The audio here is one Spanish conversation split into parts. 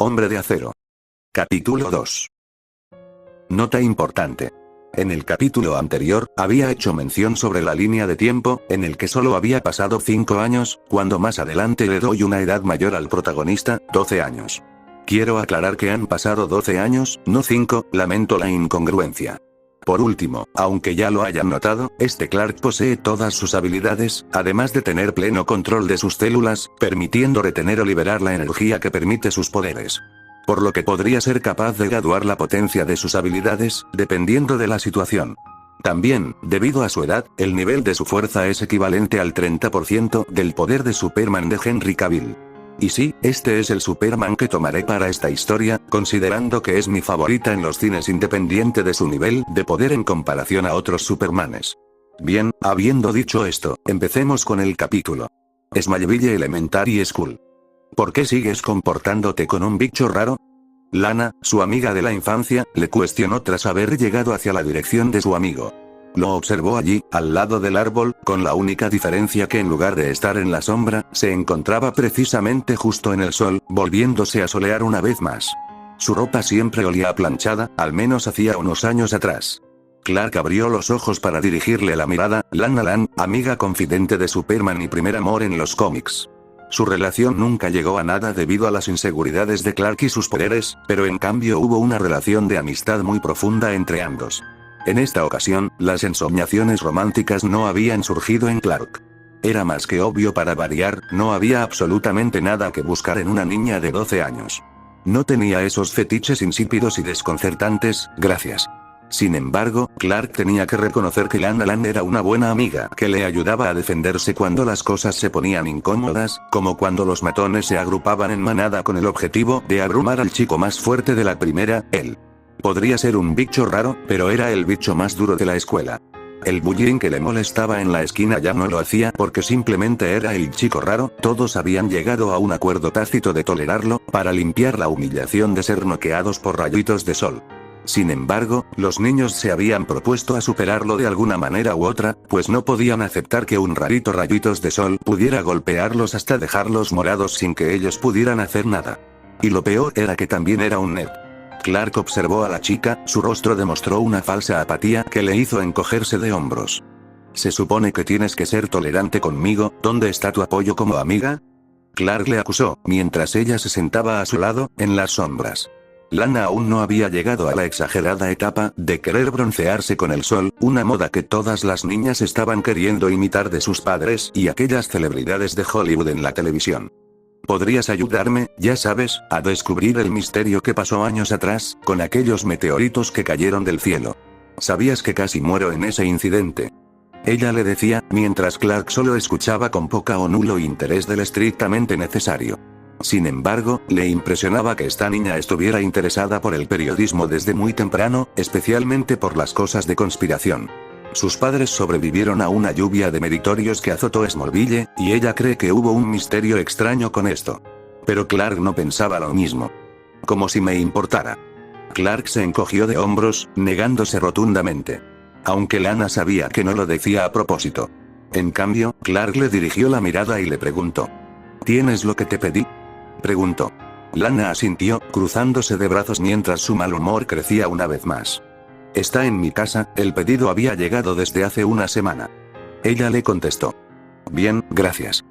Hombre de acero. Capítulo 2. Nota importante. En el capítulo anterior, había hecho mención sobre la línea de tiempo, en el que solo había pasado 5 años, cuando más adelante le doy una edad mayor al protagonista, 12 años. Quiero aclarar que han pasado 12 años, no 5, lamento la incongruencia. Por último, aunque ya lo hayan notado, este Clark posee todas sus habilidades, además de tener pleno control de sus células, permitiendo retener o liberar la energía que permite sus poderes. Por lo que podría ser capaz de graduar la potencia de sus habilidades, dependiendo de la situación. También, debido a su edad, el nivel de su fuerza es equivalente al 30% del poder de Superman de Henry Cavill. Y sí, este es el Superman que tomaré para esta historia, considerando que es mi favorita en los cines independiente de su nivel de poder en comparación a otros Supermanes. Bien, habiendo dicho esto, empecemos con el capítulo. Smallville Elementary School. ¿Por qué sigues comportándote con un bicho raro? Lana, su amiga de la infancia, le cuestionó tras haber llegado hacia la dirección de su amigo. Lo observó allí, al lado del árbol, con la única diferencia que en lugar de estar en la sombra, se encontraba precisamente justo en el sol, volviéndose a solear una vez más. Su ropa siempre olía a planchada, al menos hacía unos años atrás. Clark abrió los ojos para dirigirle la mirada. Lana Lang, amiga confidente de Superman y primer amor en los cómics. Su relación nunca llegó a nada debido a las inseguridades de Clark y sus poderes, pero en cambio hubo una relación de amistad muy profunda entre ambos. En esta ocasión, las ensoñaciones románticas no habían surgido en Clark. Era más que obvio para variar, no había absolutamente nada que buscar en una niña de 12 años. No tenía esos fetiches insípidos y desconcertantes, gracias. Sin embargo, Clark tenía que reconocer que Lana Lang era una buena amiga que le ayudaba a defenderse cuando las cosas se ponían incómodas, como cuando los matones se agrupaban en manada con el objetivo de abrumar al chico más fuerte de la primera, él. Podría ser un bicho raro, pero era el bicho más duro de la escuela. El bullying que le molestaba en la esquina ya no lo hacía porque simplemente era el chico raro, todos habían llegado a un acuerdo tácito de tolerarlo, para limpiar la humillación de ser noqueados por rayitos de sol. Sin embargo, los niños se habían propuesto a superarlo de alguna manera u otra, pues no podían aceptar que un rarito rayitos de sol pudiera golpearlos hasta dejarlos morados sin que ellos pudieran hacer nada. Y lo peor era que también era un nerd. Clark observó a la chica, su rostro demostró una falsa apatía que le hizo encogerse de hombros. «Se supone que tienes que ser tolerante conmigo, ¿dónde está tu apoyo como amiga?», Clark le acusó, mientras ella se sentaba a su lado, en las sombras. Lana aún no había llegado a la exagerada etapa de querer broncearse con el sol, una moda que todas las niñas estaban queriendo imitar de sus padres y aquellas celebridades de Hollywood en la televisión. ¿Podrías ayudarme, ya sabes, a descubrir el misterio que pasó años atrás, con aquellos meteoritos que cayeron del cielo? ¿Sabías que casi muero en ese incidente?, ella le decía, mientras Clark solo escuchaba con poca o nulo interés del estrictamente necesario. Sin embargo, le impresionaba que esta niña estuviera interesada por el periodismo desde muy temprano, especialmente por las cosas de conspiración. Sus padres sobrevivieron a una lluvia de meteoritos que azotó Smallville, y ella cree que hubo un misterio extraño con esto. Pero Clark no pensaba lo mismo. Como si me importara. Clark se encogió de hombros, negándose rotundamente. Aunque Lana sabía que no lo decía a propósito. En cambio, Clark le dirigió la mirada y le preguntó. ¿Tienes lo que te pedí?, preguntó. Lana asintió, cruzándose de brazos mientras su mal humor crecía una vez más. Está en mi casa, el pedido había llegado desde hace una semana. Ella le contestó. Bien, gracias.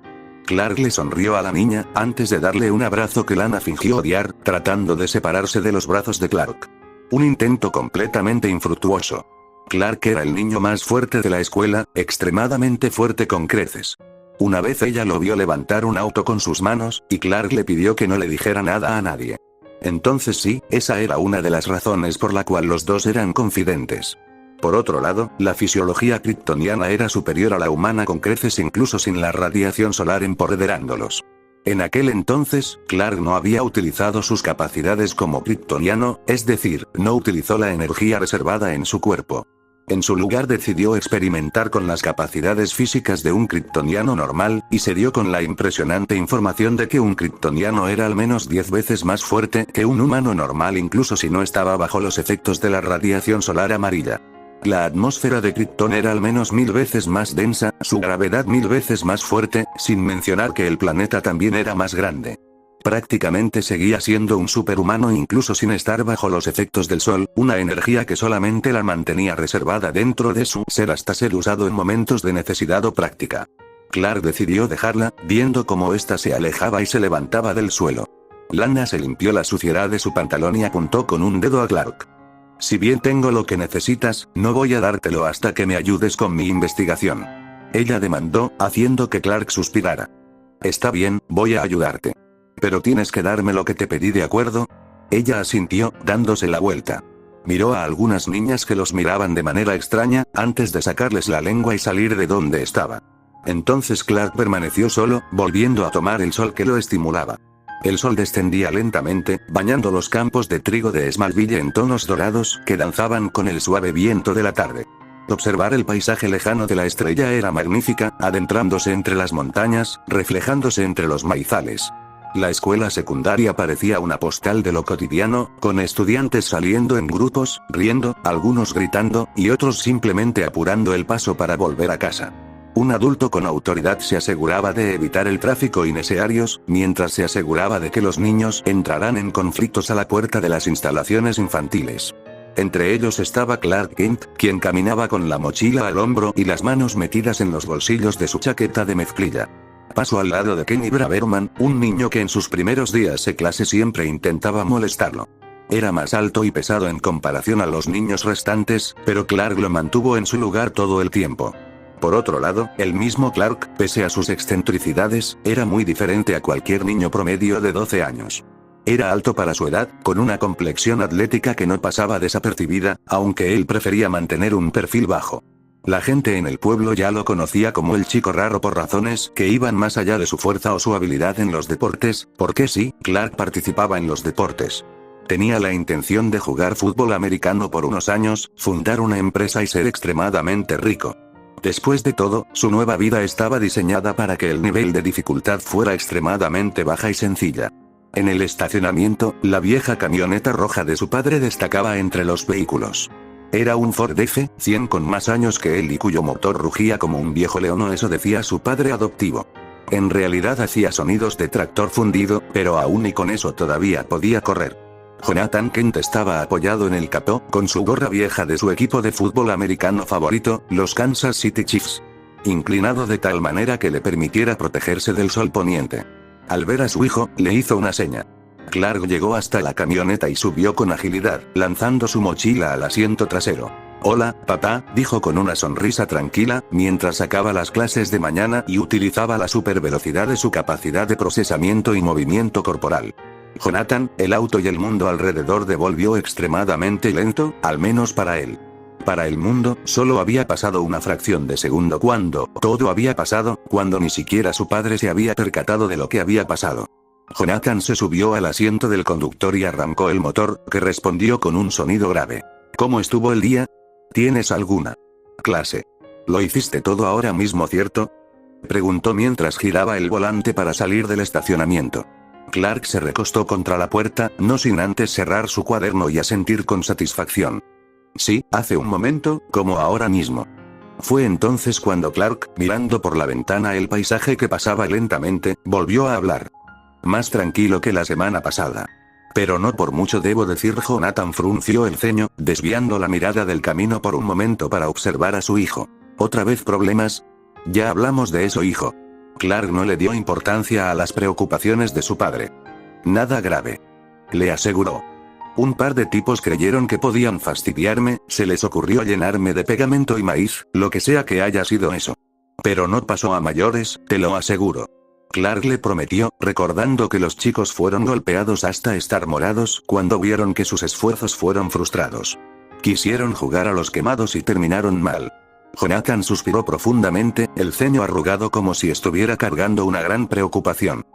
Clark le sonrió a la niña, antes de darle un abrazo que Lana fingió odiar, tratando de separarse de los brazos de Clark. Un intento completamente infructuoso. Clark era el niño más fuerte de la escuela, extremadamente fuerte con creces. Una vez ella lo vio levantar un auto con sus manos, y Clark le pidió que no le dijera nada a nadie. Entonces sí, esa era una de las razones por la cual los dos eran confidentes. Por otro lado, la fisiología kryptoniana era superior a la humana con creces incluso sin la radiación solar empoderándolos. En aquel entonces, Clark no había utilizado sus capacidades como kryptoniano, es decir, no utilizó la energía reservada en su cuerpo. En su lugar decidió experimentar con las capacidades físicas de un kryptoniano normal, y se dio con la impresionante información de que un kryptoniano era al menos 10 veces más fuerte que un humano normal incluso si no estaba bajo los efectos de la radiación solar amarilla. La atmósfera de Krypton era al menos 1000 veces más densa, su gravedad 1000 veces más fuerte, sin mencionar que el planeta también era más grande. Prácticamente seguía siendo un superhumano incluso sin estar bajo los efectos del sol, una energía que solamente la mantenía reservada dentro de su ser hasta ser usado en momentos de necesidad o práctica. Clark decidió dejarla, viendo cómo ésta se alejaba y se levantaba del suelo. Lana se limpió la suciedad de su pantalón y apuntó con un dedo a Clark. Si bien tengo lo que necesitas, no voy a dártelo hasta que me ayudes con mi investigación. Ella demandó, haciendo que Clark suspirara. Está bien, voy a ayudarte. Pero tienes que darme lo que te pedí, ¿de acuerdo? Ella asintió, dándose la vuelta. Miró a algunas niñas que los miraban de manera extraña, antes de sacarles la lengua y salir de donde estaba. Entonces Clark permaneció solo, volviendo a tomar el sol que lo estimulaba. El sol descendía lentamente, bañando los campos de trigo de Smallville en tonos dorados, que danzaban con el suave viento de la tarde. Observar el paisaje lejano de la estrella era magnífica, adentrándose entre las montañas, reflejándose entre los maizales. La escuela secundaria parecía una postal de lo cotidiano, con estudiantes saliendo en grupos, riendo, algunos gritando, y otros simplemente apurando el paso para volver a casa. Un adulto con autoridad se aseguraba de evitar el tráfico innecesarios, mientras se aseguraba de que los niños entrarán en conflictos a la puerta de las instalaciones infantiles. Entre ellos estaba Clark Kent, quien caminaba con la mochila al hombro y las manos metidas en los bolsillos de su chaqueta de mezclilla. Pasó al lado de Kenny Braverman, un niño que en sus primeros días de clase siempre intentaba molestarlo. Era más alto y pesado en comparación a los niños restantes, pero Clark lo mantuvo en su lugar todo el tiempo. Por otro lado, el mismo Clark, pese a sus excentricidades, era muy diferente a cualquier niño promedio de 12 años. Era alto para su edad, con una complexión atlética que no pasaba desapercibida, aunque él prefería mantener un perfil bajo. La gente en el pueblo ya lo conocía como el chico raro por razones que iban más allá de su fuerza o su habilidad en los deportes, porque sí, Clark participaba en los deportes. Tenía la intención de jugar fútbol americano por unos años, fundar una empresa y ser extremadamente rico. Después de todo, su nueva vida estaba diseñada para que el nivel de dificultad fuera extremadamente baja y sencilla. En el estacionamiento, la vieja camioneta roja de su padre destacaba entre los vehículos. Era un Ford F-100 con más años que él y cuyo motor rugía como un viejo león, o eso decía su padre adoptivo. En realidad hacía sonidos de tractor fundido, pero aún y con eso todavía podía correr. Jonathan Kent estaba apoyado en el capó, con su gorra vieja de su equipo de fútbol americano favorito, los Kansas City Chiefs. Inclinado de tal manera que le permitiera protegerse del sol poniente. Al ver a su hijo, le hizo una seña. Clark llegó hasta la camioneta y subió con agilidad, lanzando su mochila al asiento trasero. «Hola, papá», dijo con una sonrisa tranquila, mientras sacaba las clases de mañana y utilizaba la supervelocidad de su capacidad de procesamiento y movimiento corporal. Jonathan, el auto y el mundo alrededor volvió extremadamente lento, al menos para él. Para el mundo, solo había pasado una fracción de segundo cuando todo había pasado, cuando ni siquiera su padre se había percatado de lo que había pasado. Jonathan se subió al asiento del conductor y arrancó el motor, que respondió con un sonido grave. «¿Cómo estuvo el día? ¿Tienes alguna clase? Lo hiciste todo ahora mismo, ¿cierto?», preguntó mientras giraba el volante para salir del estacionamiento. Clark se recostó contra la puerta, no sin antes cerrar su cuaderno y asentir con satisfacción. «Sí, hace un momento, como ahora mismo». Fue entonces cuando Clark, mirando por la ventana el paisaje que pasaba lentamente, volvió a hablar. «Más tranquilo que la semana pasada. Pero no por mucho, debo decir». Jonathan frunció el ceño, desviando la mirada del camino por un momento para observar a su hijo. «¿Otra vez problemas? Ya hablamos de eso, hijo». Clark no le dio importancia a las preocupaciones de su padre. «Nada grave», le aseguró. «Un par de tipos creyeron que podían fastidiarme, se les ocurrió llenarme de pegamento y maíz, lo que sea que haya sido eso. Pero no pasó a mayores, te lo aseguro». Clark le prometió, recordando que los chicos fueron golpeados hasta estar morados cuando vieron que sus esfuerzos fueron frustrados. Quisieron jugar a los quemados y terminaron mal. Jonathan suspiró profundamente, el ceño arrugado como si estuviera cargando una gran preocupación.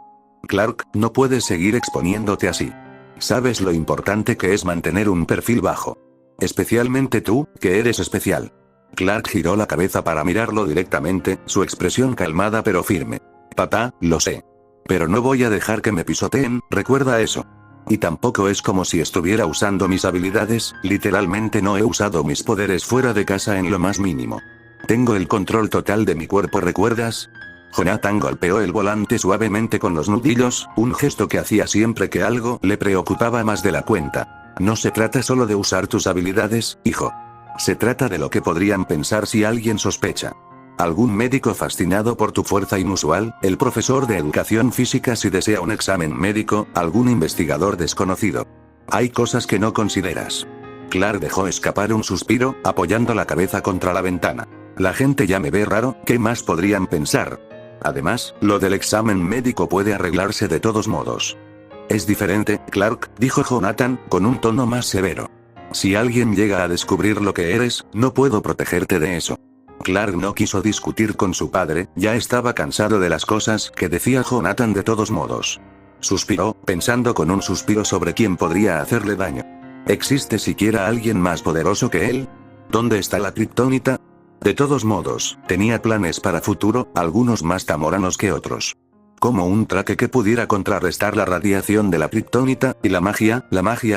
«Clark, no puedes seguir exponiéndote así. Sabes lo importante que es mantener un perfil bajo. Especialmente tú, que eres especial». Clark giró la cabeza para mirarlo directamente, su expresión calmada pero firme. «Papá, lo sé. Pero no voy a dejar que me pisoteen, recuerda eso. Y tampoco es como si estuviera usando mis habilidades, literalmente no he usado mis poderes fuera de casa en lo más mínimo. Tengo el control total de mi cuerpo, ¿recuerdas? Jonathan golpeó el volante suavemente con los nudillos, un gesto que hacía siempre que algo le preocupaba más de la cuenta. No se trata solo de usar tus habilidades, hijo. Se trata de lo que podrían pensar si alguien sospecha. Algún médico fascinado por tu fuerza inusual, el profesor de educación física si desea un examen médico, algún investigador desconocido. Hay cosas que no consideras. Clark dejó escapar un suspiro, apoyando la cabeza contra la ventana. La gente ya me ve raro, ¿qué más podrían pensar? Además, lo del examen médico puede arreglarse de todos modos. Es diferente, Clark, dijo Jonathan, con un tono más severo. Si alguien llega a descubrir lo que eres, no puedo protegerte de eso. Clark no quiso discutir con su padre, ya estaba cansado de las cosas que decía Jonathan de todos modos. Suspiró, pensando con un suspiro sobre quién podría hacerle daño. ¿Existe siquiera alguien más poderoso que él? ¿Dónde está la kriptonita? De todos modos, tenía planes para futuro, algunos más tamoranos que otros. Como un traje que pudiera contrarrestar la radiación de la kriptonita, y la magia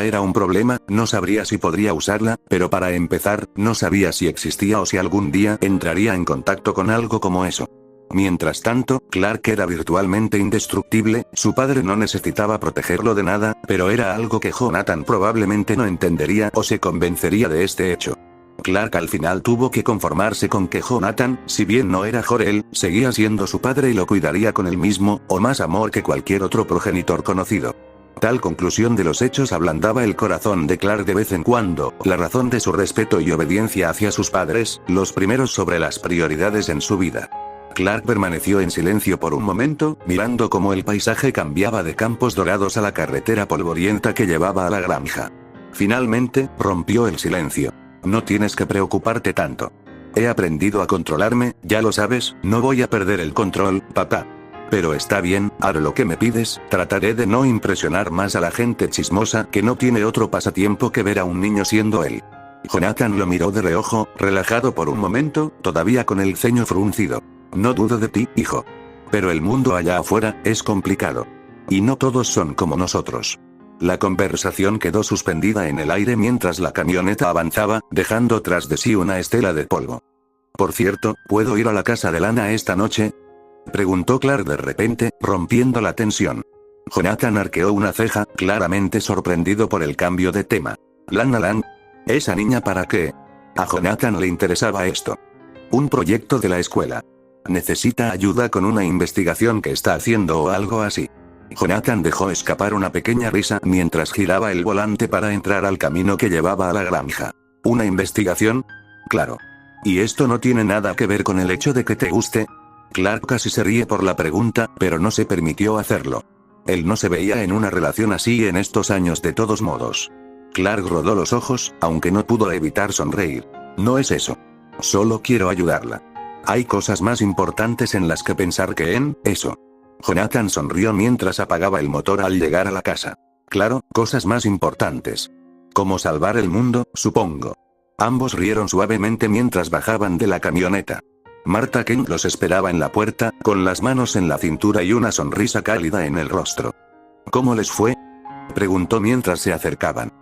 era un problema, no sabría si podría usarla, pero para empezar, no sabía si existía o si algún día entraría en contacto con algo como eso. Mientras tanto, Clark era virtualmente indestructible, su padre no necesitaba protegerlo de nada, pero era algo que Jonathan probablemente no entendería o se convencería de este hecho. Clark al final tuvo que conformarse con que Jonathan, si bien no era Jor-El, seguía siendo su padre y lo cuidaría con el mismo, o más amor que cualquier otro progenitor conocido. Tal conclusión de los hechos ablandaba el corazón de Clark de vez en cuando, la razón de su respeto y obediencia hacia sus padres, los primeros sobre las prioridades en su vida. Clark permaneció en silencio por un momento, mirando cómo el paisaje cambiaba de campos dorados a la carretera polvorienta que llevaba a la granja. Finalmente, rompió el silencio. No tienes que preocuparte tanto. He aprendido a controlarme, ya lo sabes, no voy a perder el control, papá. Pero está bien, haré lo que me pides, trataré de no impresionar más a la gente chismosa que no tiene otro pasatiempo que ver a un niño siendo él. Jonathan lo miró de reojo, relajado por un momento, todavía con el ceño fruncido. No dudo de ti, hijo. Pero el mundo allá afuera, es complicado. Y no todos son como nosotros. La conversación quedó suspendida en el aire mientras la camioneta avanzaba, dejando tras de sí una estela de polvo. Por cierto, ¿puedo ir a la casa de Lana esta noche?, preguntó Clark de repente, rompiendo la tensión. Jonathan arqueó una ceja, claramente sorprendido por el cambio de tema. ¿Lana Lang? ¿Esa niña para qué? A Jonathan le interesaba esto. Un proyecto de la escuela. Necesita ayuda con una investigación que está haciendo o algo así. Jonathan dejó escapar una pequeña risa mientras giraba el volante para entrar al camino que llevaba a la granja. ¿Una investigación? Claro. ¿Y esto no tiene nada que ver con el hecho de que te guste? Clark casi se ríe por la pregunta, pero no se permitió hacerlo. Él no se veía en una relación así en estos años de todos modos. Clark rodó los ojos, aunque no pudo evitar sonreír. No es eso. Solo quiero ayudarla. Hay cosas más importantes en las que pensar que en eso. Jonathan sonrió mientras apagaba el motor al llegar a la casa. Claro, cosas más importantes. Como salvar el mundo, supongo. Ambos rieron suavemente mientras bajaban de la camioneta. Martha Kent los esperaba en la puerta, con las manos en la cintura y una sonrisa cálida en el rostro. ¿Cómo les fue?, preguntó mientras se acercaban.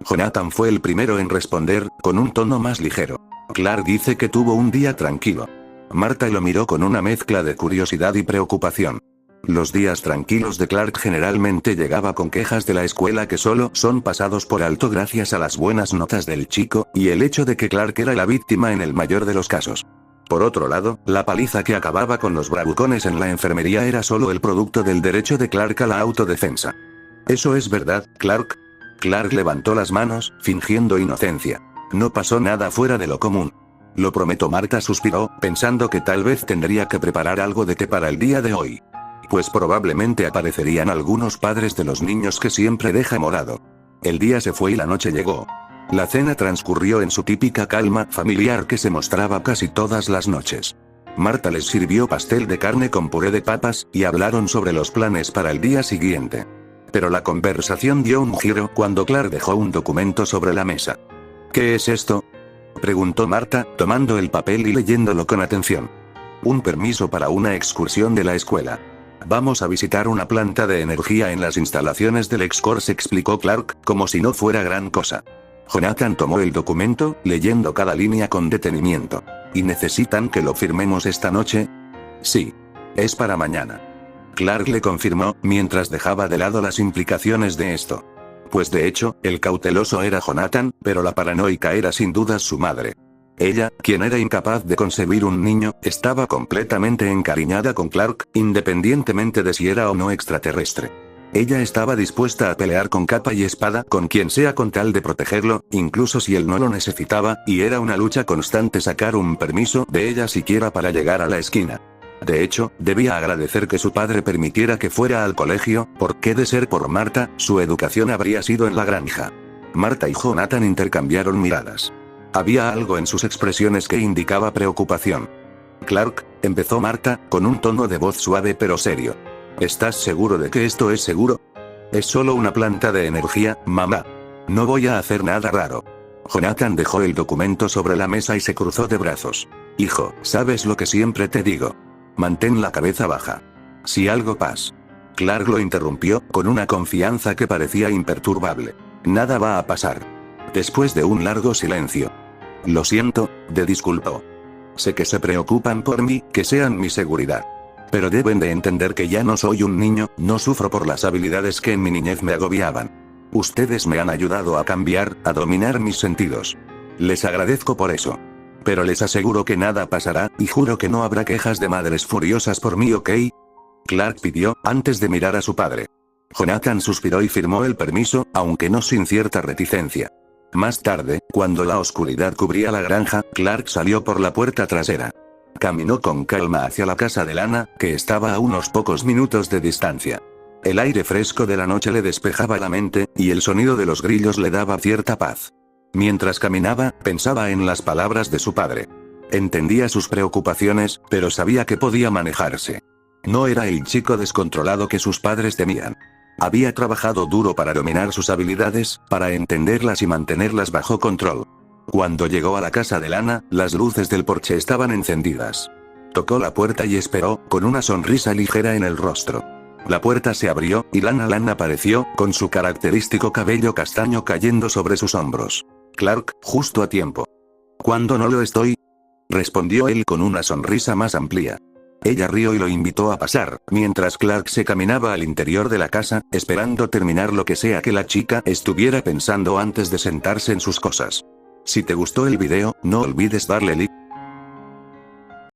Jonathan fue el primero en responder, con un tono más ligero. Clark dice que tuvo un día tranquilo. Martha lo miró con una mezcla de curiosidad y preocupación. Los días tranquilos de Clark generalmente llegaba con quejas de la escuela que solo son pasados por alto gracias a las buenas notas del chico, y el hecho de que Clark era la víctima en el mayor de los casos. Por otro lado, la paliza que acababa con los bravucones en la enfermería era solo el producto del derecho de Clark a la autodefensa. ¿Eso es verdad, Clark? Clark levantó las manos, fingiendo inocencia. No pasó nada fuera de lo común. Lo prometo. Martha suspiró, pensando que tal vez tendría que preparar algo de té para el día de hoy. Pues probablemente aparecerían algunos padres de los niños que siempre deja morado. El día se fue y la noche llegó. La cena transcurrió en su típica calma familiar que se mostraba casi todas las noches. Martha les sirvió pastel de carne con puré de papas, y hablaron sobre los planes para el día siguiente. Pero la conversación dio un giro cuando Clark dejó un documento sobre la mesa. ¿Qué es esto?, preguntó Martha, tomando el papel y leyéndolo con atención. Un permiso para una excursión de la escuela. Vamos a visitar una planta de energía en las instalaciones del X-Corps, explicó Clark, como si no fuera gran cosa. Jonathan tomó el documento, leyendo cada línea con detenimiento. ¿Y necesitan que lo firmemos esta noche? Sí. Es para mañana. Clark le confirmó, mientras dejaba de lado las implicaciones de esto. Pues de hecho, el cauteloso era Jonathan, pero la paranoica era sin duda su madre. Ella, quien era incapaz de concebir un niño, estaba completamente encariñada con Clark, independientemente de si era o no extraterrestre. Ella estaba dispuesta a pelear con capa y espada con quien sea con tal de protegerlo, incluso si él no lo necesitaba, y era una lucha constante sacar un permiso de ella siquiera para llegar a la esquina. De hecho, debía agradecer que su padre permitiera que fuera al colegio, porque de ser por Marta, su educación habría sido en la granja. Marta y Jonathan intercambiaron miradas. Había algo en sus expresiones que indicaba preocupación. Clark, empezó Marta, con un tono de voz suave pero serio. ¿Estás seguro de que esto es seguro? Es solo una planta de energía, mamá. No voy a hacer nada raro. Jonathan dejó el documento sobre la mesa y se cruzó de brazos. Hijo, ¿sabes lo que siempre te digo? Mantén la cabeza baja. Si algo pasa. Clark lo interrumpió, con una confianza que parecía imperturbable. Nada va a pasar. Después de un largo silencio. Lo siento, disculpó. Sé que se preocupan por mí, que sean mi seguridad. Pero deben de entender que ya no soy un niño, no sufro por las habilidades que en mi niñez me agobiaban. Ustedes me han ayudado a cambiar, a dominar mis sentidos. Les agradezco por eso. Pero les aseguro que nada pasará, y juro que no habrá quejas de madres furiosas por mí, ¿ok? Clark pidió, antes de mirar a su padre. Jonathan suspiró y firmó el permiso, aunque no sin cierta reticencia. Más tarde, cuando la oscuridad cubría la granja, Clark salió por la puerta trasera. Caminó con calma hacia la casa de Lana, que estaba a unos pocos minutos de distancia. El aire fresco de la noche le despejaba la mente, y el sonido de los grillos le daba cierta paz. Mientras caminaba, pensaba en las palabras de su padre. Entendía sus preocupaciones, pero sabía que podía manejarse. No era el chico descontrolado que sus padres temían. Había trabajado duro para dominar sus habilidades, para entenderlas y mantenerlas bajo control. Cuando llegó a la casa de Lana, las luces del porche estaban encendidas. Tocó la puerta y esperó, con una sonrisa ligera en el rostro. La puerta se abrió, y Lana apareció, con su característico cabello castaño cayendo sobre sus hombros. Clark, justo a tiempo. ¿Cuándo no lo estoy? Respondió él con una sonrisa más amplia. Ella rió y lo invitó a pasar, mientras Clark se caminaba al interior de la casa, esperando terminar lo que sea que la chica estuviera pensando antes de sentarse en sus cosas. Si te gustó el video, no olvides darle like.